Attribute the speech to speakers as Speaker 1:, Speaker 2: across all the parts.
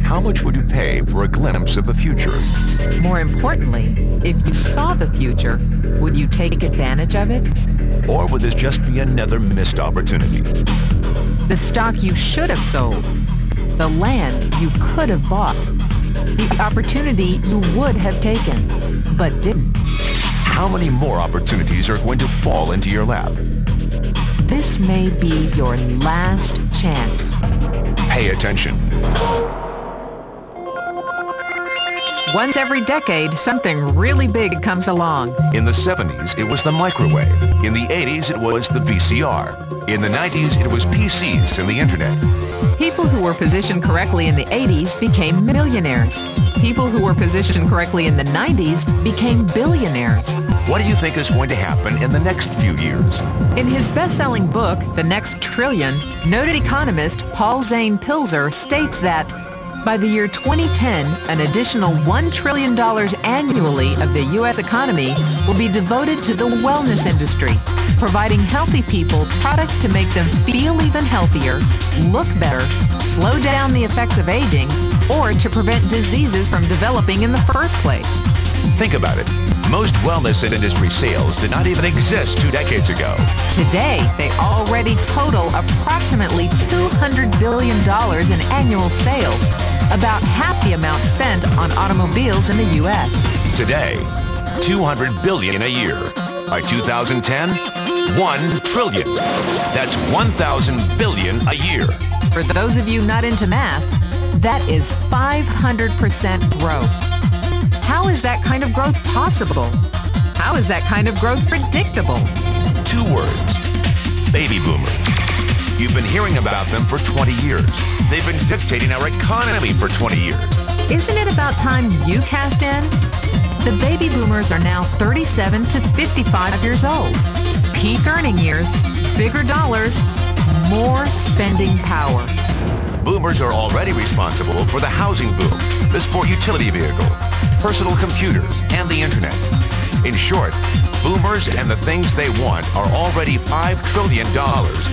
Speaker 1: How much would you pay for a glimpse of the future?
Speaker 2: More importantly, if you saw the future, would you take advantage of it?
Speaker 1: Or would this just be another missed opportunity?
Speaker 2: The stock you should have sold. The land you could have bought. The opportunity you would have taken, but didn't.
Speaker 1: How many more opportunities are going to fall into your lap?
Speaker 2: This may be your last chance.
Speaker 1: Pay attention.
Speaker 2: Once every decade, something really big comes along.
Speaker 1: In the 70s, it was the microwave. In the 80s, it was the VCR. In the 90s, it was PCs and the internet.
Speaker 2: People who were positioned correctly in the 80s became millionaires. People who were positioned correctly in the 90s became billionaires.
Speaker 1: What do you think is going to happen in the next few years?
Speaker 2: In his best-selling book, The Next Trillion, noted economist Paul Zane Pilzer states that by the year 2010, an additional $1 trillion annually of the U.S. economy will be devoted to the wellness industry, providing healthy people products to make them feel even healthier, look better, slow down the effects of aging, or to prevent diseases from developing in the first place.
Speaker 1: Think about it. Most wellness industry sales did not even exist 2 decades ago.
Speaker 2: Today, they already total approximately $200 billion in annual sales, about half the amount spent on automobiles in the U.S.
Speaker 1: Today, $200 billion a year. By 2010, $1 trillion. That's 1,000 billion a year.
Speaker 2: For those of you not into math, that is 500% growth. How is that kind of growth possible? How is that kind of growth predictable?
Speaker 1: 2 words. Baby boomers. You've been hearing about them for 20 years. They've been dictating our economy for 20 years.
Speaker 2: Isn't it about time you cashed in? The baby boomers are now 37 to 55 years old. Peak earning years, bigger dollars, more spending power.
Speaker 1: Boomers are already responsible for the housing boom, the sport utility vehicle, personal computers, and the internet. In short, boomers and the things they want are already $5 trillion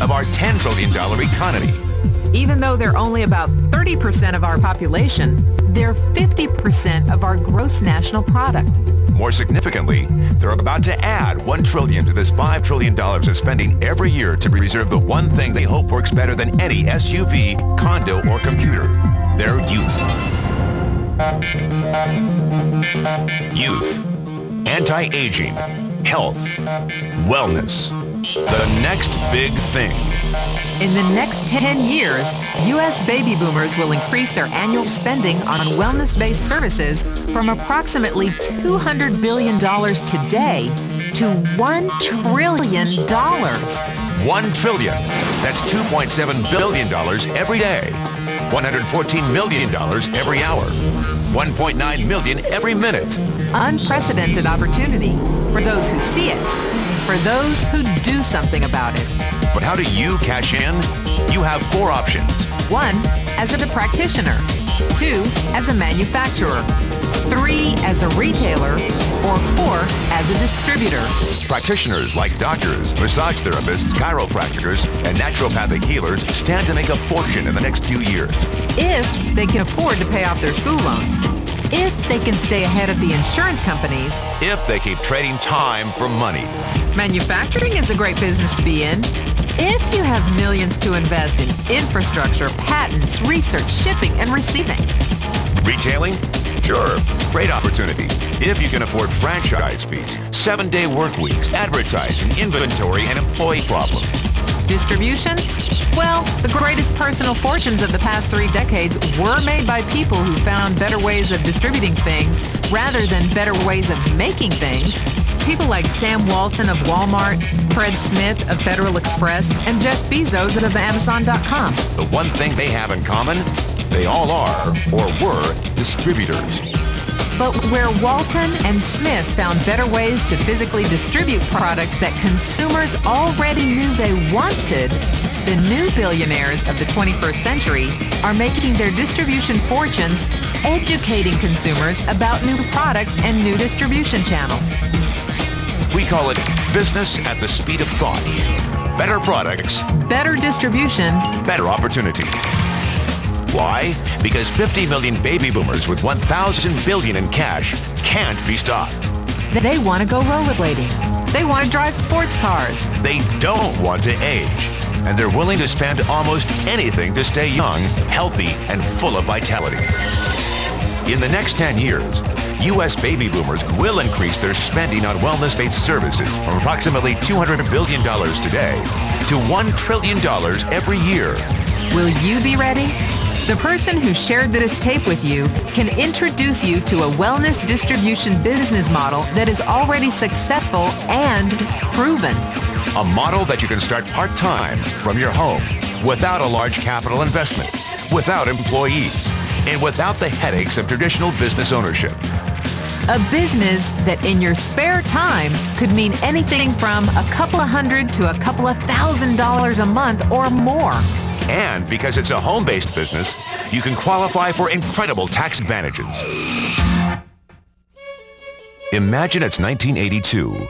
Speaker 1: of our $10 trillion economy.
Speaker 2: Even though they're only about 30% of our population, they're 50% of our gross national product.
Speaker 1: More significantly, they're about to add $1 trillion to this $5 trillion of spending every year to reserve the one thing they hope works better than any SUV, condo, or computer: their youth. Youth. Anti-aging. Health. Wellness. The next big thing.
Speaker 2: In the next 10 years, U.S. baby boomers will increase their annual spending on wellness-based services from approximately $200 billion today to $1 trillion.
Speaker 1: $1 trillion. That's $2.7 billion every day. $114 million every hour. $1.9 million every minute.
Speaker 2: Unprecedented opportunity for those who see it, for those who do something about it.
Speaker 1: But how do you cash in? You have 4 options.
Speaker 2: 1, as a practitioner. 2, as a manufacturer. 3, as a retailer. Or 4, as a distributor.
Speaker 1: Practitioners like doctors, massage therapists, chiropractors, and naturopathic healers stand to make a fortune in the next few years.
Speaker 2: If they can afford to pay off their school loans. If they can stay ahead of the insurance companies.
Speaker 1: If they keep trading time for money.
Speaker 2: Manufacturing is a great business to be in. If you have millions to invest in infrastructure, patents, research, shipping, and receiving.
Speaker 1: Retailing? Sure, great opportunity. If you can afford franchise fees, 7-day work weeks, advertising, inventory, and employee problems.
Speaker 2: Distribution? Well, the greatest personal fortunes of the past 3 decades were made by people who found better ways of distributing things rather than better ways of making things. People like Sam Walton of Walmart, Fred Smith of Federal Express, and Jeff Bezos of Amazon.com.
Speaker 1: The one thing they have in common, they all are, or were, distributors.
Speaker 2: But where Walton and Smith found better ways to physically distribute products that consumers already knew they wanted, the new billionaires of the 21st century are making their distribution fortunes educating consumers about new products and new distribution channels.
Speaker 1: We call it business at the speed of thought. better products,
Speaker 2: better distribution,
Speaker 1: better opportunity. Why? Because 50 million baby boomers with 1,000 billion in cash can't be stopped.
Speaker 2: They want to go rollerblading. They want to drive sports cars.
Speaker 1: They don't want to age. And they're willing to spend almost anything to stay young, healthy, and full of vitality. In the next 10 years, U.S. baby boomers will increase their spending on wellness-based services from approximately $200 billion today to $1 trillion every year.
Speaker 2: Will you be ready? The person who shared this tape with you can introduce you to a wellness distribution business model that is already successful and proven.
Speaker 1: A model that you can start part-time from your home without a large capital investment, without employees, and without the headaches of traditional business ownership.
Speaker 2: A business that in your spare time could mean anything from a couple of $100 to a couple of $1,000 a month or more.
Speaker 1: And because it's a home-based business, you can qualify for incredible tax advantages. Imagine it's 1982.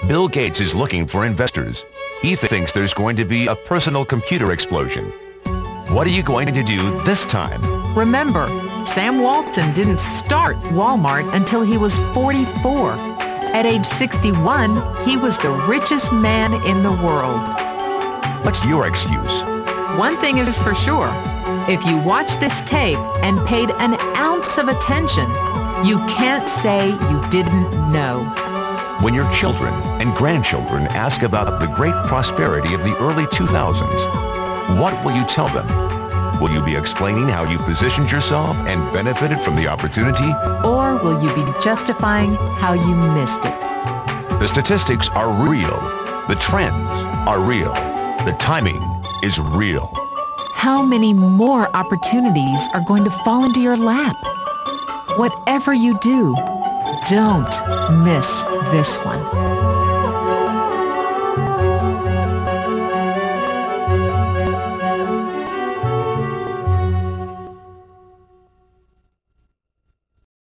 Speaker 1: Bill Gates is looking for investors. He thinks there's going to be a personal computer explosion. What are you going to do this time?
Speaker 2: Remember, Sam Walton didn't start Walmart until he was 44. At age 61, he was the richest man in the world.
Speaker 1: What's your excuse?
Speaker 2: One thing is for sure. If you watch this tape and paid an ounce of attention, you can't say you didn't know.
Speaker 1: When your children and grandchildren ask about the great prosperity of the early 2000s, what will you tell them? Will you be explaining how you positioned yourself and benefited from the opportunity?
Speaker 2: Or will you be justifying how you missed it?
Speaker 1: The statistics are real. The trends are real. The timing is real.
Speaker 2: How many more opportunities are going to fall into your lap? Whatever you do, don't miss this one.